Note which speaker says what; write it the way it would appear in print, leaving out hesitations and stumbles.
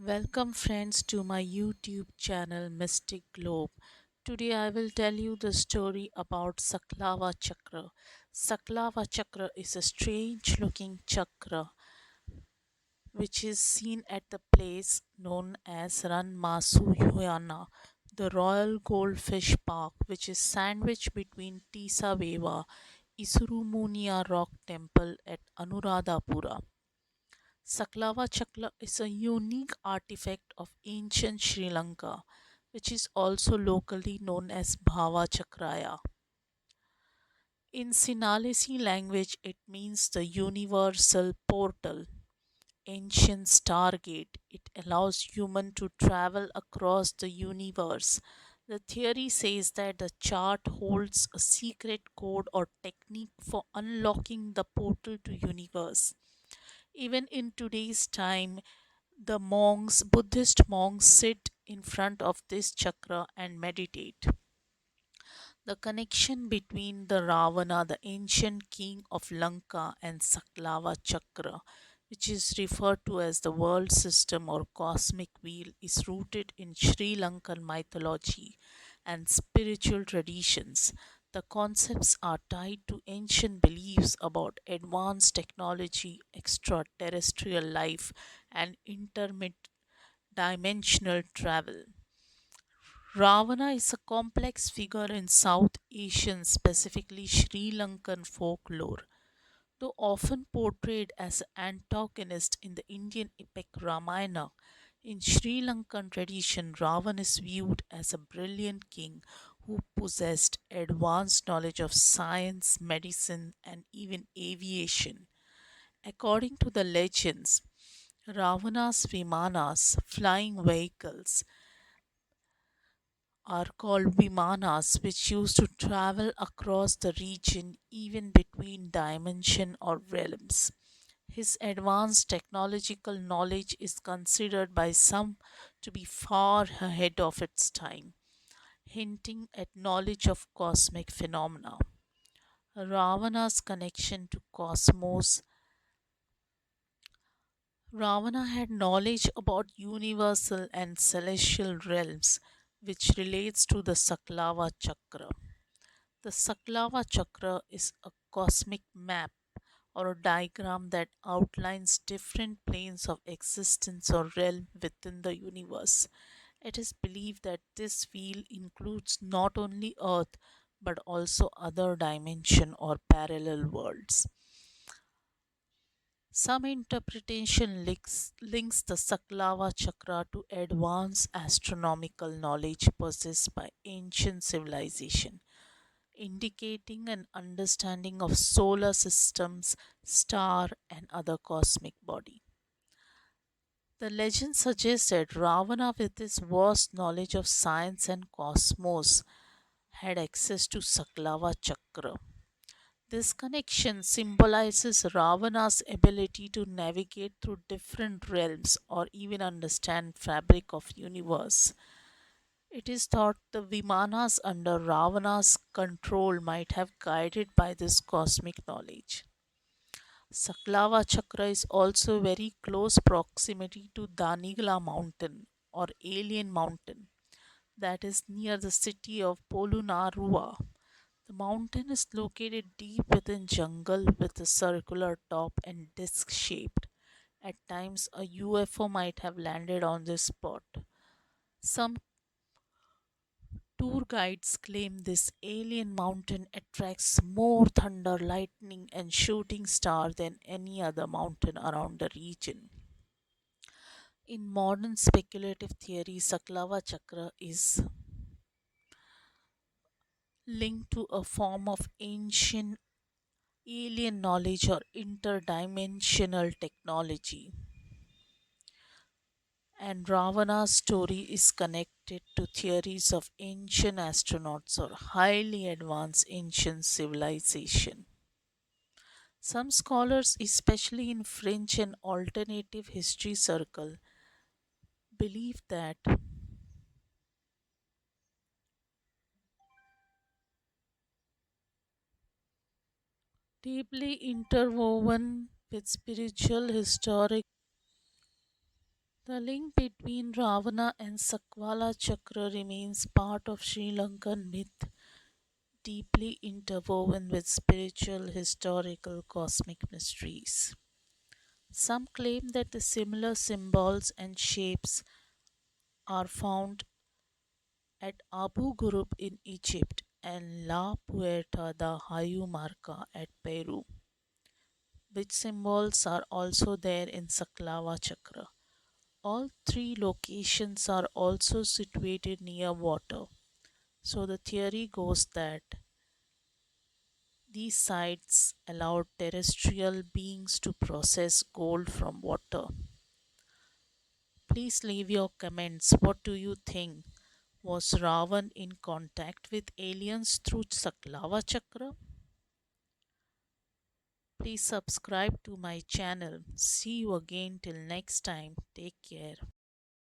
Speaker 1: Welcome, friends, to my YouTube channel Mystic Globe. Today, I will tell you the story about Saklava Chakra. Saklava Chakra is a strange looking chakra which is seen at the place known as Ranmasuyana, the Royal Goldfish Park, which is sandwiched between Tisaveva, Isurumunia Rock Temple at Anuradhapura. Saklava Chakra is a unique artifact of ancient Sri Lanka, which is also locally known as Bhava Chakraya. In Sinhalese language, it means the universal portal, ancient stargate. It allows human to travel across the universe. The theory says that the chart holds a secret code or technique for unlocking the portal to universe. Even in today's time, the monks, Buddhist monks, sit in front of this chakra and meditate. The connection between the Ravana, the ancient king of Lanka, and Saklava Chakra, which is referred to as the world system or cosmic wheel, is rooted in Sri Lankan mythology and spiritual traditions. The concepts are tied to ancient beliefs about advanced technology, extraterrestrial life, and interdimensional travel. Ravana is a complex figure in South Asian, specifically Sri Lankan folklore. Though often portrayed as an antagonist in the Indian epic Ramayana, in Sri Lankan tradition, Ravan is viewed as a brilliant king who possessed advanced knowledge of science, medicine, and even aviation. According to the legends, Ravana's Vimanas, flying vehicles, are called Vimanas, which used to travel across the region even between dimension or realms. His advanced technological knowledge is considered by some to be far ahead of its time, hinting at knowledge of cosmic phenomena. Ravana's connection to cosmos. Ravana had knowledge about universal and celestial realms, which relates to the Saklava Chakra. The Saklava Chakra is a cosmic map or a diagram that outlines different planes of existence or realm within the universe. It is believed that this wheel includes not only Earth but also other dimension or parallel worlds. Some interpretation links the Saklava Chakra to advanced astronomical knowledge possessed by ancient civilization, indicating an understanding of solar systems, star, and other cosmic body. The legend suggests that Ravana, with his vast knowledge of science and cosmos, had access to Saklava Chakra. This connection symbolizes Ravana's ability to navigate through different realms or even understand fabric of universe. It is thought the Vimanas under Ravana's control might have guided by this cosmic knowledge. Saklava Chakra is also very close proximity to Danigla mountain or Alien mountain that is near the city of Polunarua. The mountain is located deep within jungle with a circular top and disc shaped. At times a UFO might have landed on this spot. Some tour guides claim this alien mountain attracts more thunder, lightning, and shooting star than any other mountain around the region. In modern speculative theory, Saklava Chakra is linked to a form of ancient alien knowledge or interdimensional technology. And Ravana's story is connected to theories of ancient astronauts or highly advanced ancient civilization. Some scholars, especially in French and alternative history circle, believe that deeply interwoven with spiritual historic The link between Ravana and Sakwala Chakra remains part of Sri Lankan myth, deeply interwoven with spiritual, historical, cosmic mysteries. Some claim that the similar symbols and shapes are found at Abu Ghurub in Egypt and La Puerta da Hayumarca at Peru, which symbols are also there in Saklava Chakra. All three locations are also situated near water, so the theory goes that these sites allowed terrestrial beings to process gold from water. Please leave your comments. What do you think? Was Ravan in contact with aliens through Saklava Chakra? Please subscribe to my channel. See you again till next time. Take care.